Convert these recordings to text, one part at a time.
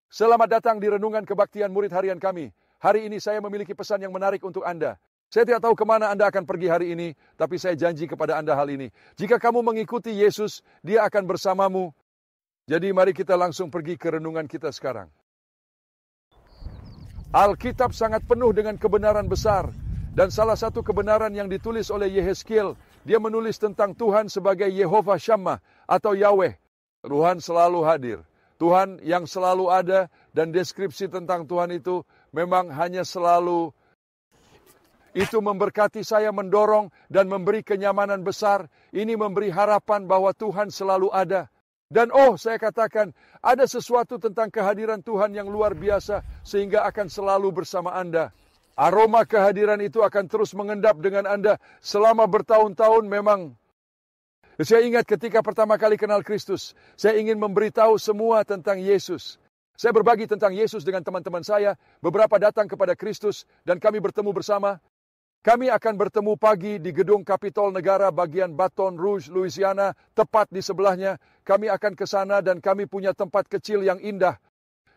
Selamat datang di Renungan Kebaktian Murid Harian kami. Hari ini saya memiliki pesan yang menarik untuk Anda. Saya tidak tahu kemana Anda akan pergi hari ini, tapi saya janji kepada Anda hal ini. Jika kamu mengikuti Yesus, Dia akan bersamamu. Jadi mari kita langsung pergi ke renungan kita sekarang. Alkitab sangat penuh dengan kebenaran besar. Dan salah satu kebenaran yang ditulis oleh Yehezkiel, dia menulis tentang Tuhan sebagai Yehovah Shammah atau Yahweh. Tuhan selalu hadir. Tuhan yang selalu ada, dan deskripsi tentang Tuhan itu memang hanya selalu. Itu memberkati saya, mendorong dan memberi kenyamanan besar. Ini memberi harapan bahwa Tuhan selalu ada. Dan saya katakan, ada sesuatu tentang kehadiran Tuhan yang luar biasa, sehingga akan selalu bersama Anda. Aroma kehadiran itu akan terus mengendap dengan Anda selama bertahun-tahun. Memang saya ingat ketika pertama kali kenal Kristus, saya ingin memberitahu semua tentang Yesus. Saya berbagi tentang Yesus dengan teman-teman saya, beberapa datang kepada Kristus, dan kami bertemu bersama. Kami akan bertemu pagi di gedung Kapitol Negara bagian Baton Rouge, Louisiana, tepat di sebelahnya. Kami akan ke sana dan kami punya tempat kecil yang indah.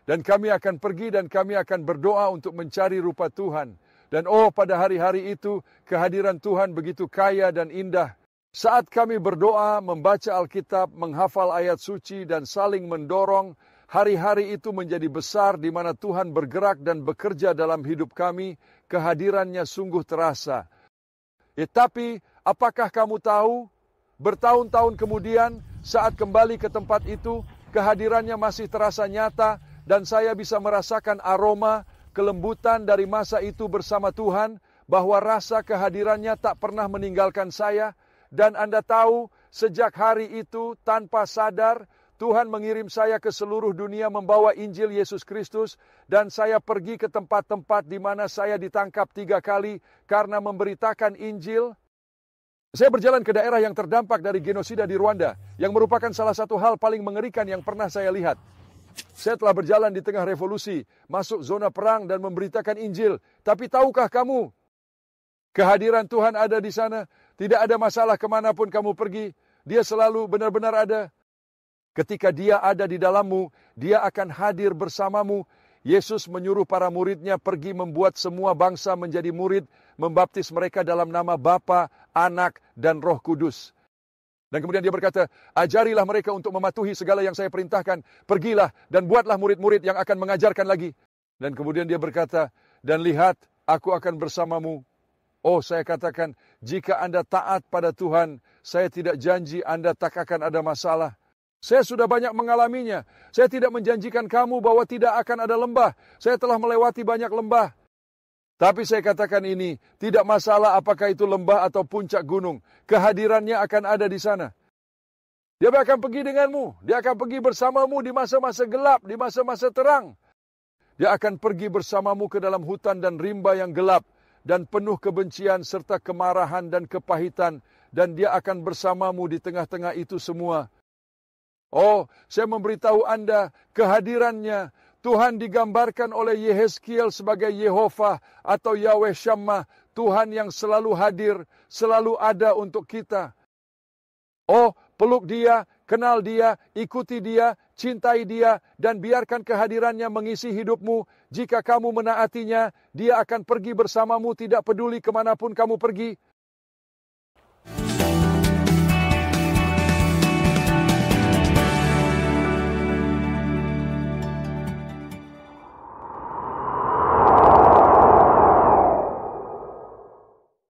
Dan kami akan pergi dan kami akan berdoa untuk mencari rupa Tuhan. Dan pada hari-hari itu, kehadiran Tuhan begitu kaya dan indah. Saat kami berdoa, membaca Alkitab, menghafal ayat suci, dan saling mendorong, hari-hari itu menjadi besar di mana Tuhan bergerak dan bekerja dalam hidup kami, kehadirannya sungguh terasa. Tapi, apakah kamu tahu, bertahun-tahun kemudian, saat kembali ke tempat itu, kehadirannya masih terasa nyata, dan saya bisa merasakan aroma, kelembutan dari masa itu bersama Tuhan, bahwa rasa kehadirannya tak pernah meninggalkan saya. Dan Anda tahu, sejak hari itu tanpa sadar, Tuhan mengirim saya ke seluruh dunia membawa Injil Yesus Kristus. Dan saya pergi ke tempat-tempat di mana saya ditangkap 3 kali karena memberitakan Injil. Saya berjalan ke daerah yang terdampak dari genosida di Rwanda, yang merupakan salah satu hal paling mengerikan yang pernah saya lihat. Saya telah berjalan di tengah revolusi, masuk zona perang dan memberitakan Injil. Tapi tahukah kamu, kehadiran Tuhan ada di sana. Tidak ada masalah kemanapun kamu pergi. Dia selalu benar-benar ada. Ketika Dia ada di dalammu, Dia akan hadir bersamamu. Yesus menyuruh para muridnya pergi membuat semua bangsa menjadi murid, membaptis mereka dalam nama Bapa, Anak, dan Roh Kudus. Dan kemudian Dia berkata, ajarilah mereka untuk mematuhi segala yang saya perintahkan. Pergilah dan buatlah murid-murid yang akan mengajarkan lagi. Dan kemudian Dia berkata, dan lihat, aku akan bersamamu. Saya katakan, jika Anda taat pada Tuhan, saya tidak janji Anda tak akan ada masalah. Saya sudah banyak mengalaminya. Saya tidak menjanjikan kamu bahwa tidak akan ada lembah. Saya telah melewati banyak lembah. Tapi saya katakan ini, tidak masalah apakah itu lembah atau puncak gunung. Kehadirannya akan ada di sana. Dia akan pergi denganmu. Dia akan pergi bersamamu di masa-masa gelap, di masa-masa terang. Dia akan pergi bersamamu ke dalam hutan dan rimba yang gelap, dan penuh kebencian serta kemarahan dan kepahitan, dan Dia akan bersamamu di tengah-tengah itu semua. Saya memberitahu Anda, kehadirannya, Tuhan digambarkan oleh Yehezkiel sebagai Yehovah atau Yahweh Shammah, Tuhan yang selalu hadir, selalu ada untuk kita. Peluk Dia, kenal Dia, ikuti Dia, cintai Dia, dan biarkan kehadirannya mengisi hidupmu. Jika kamu menaatinya, Dia akan pergi bersamamu, tidak peduli kemanapun kamu pergi.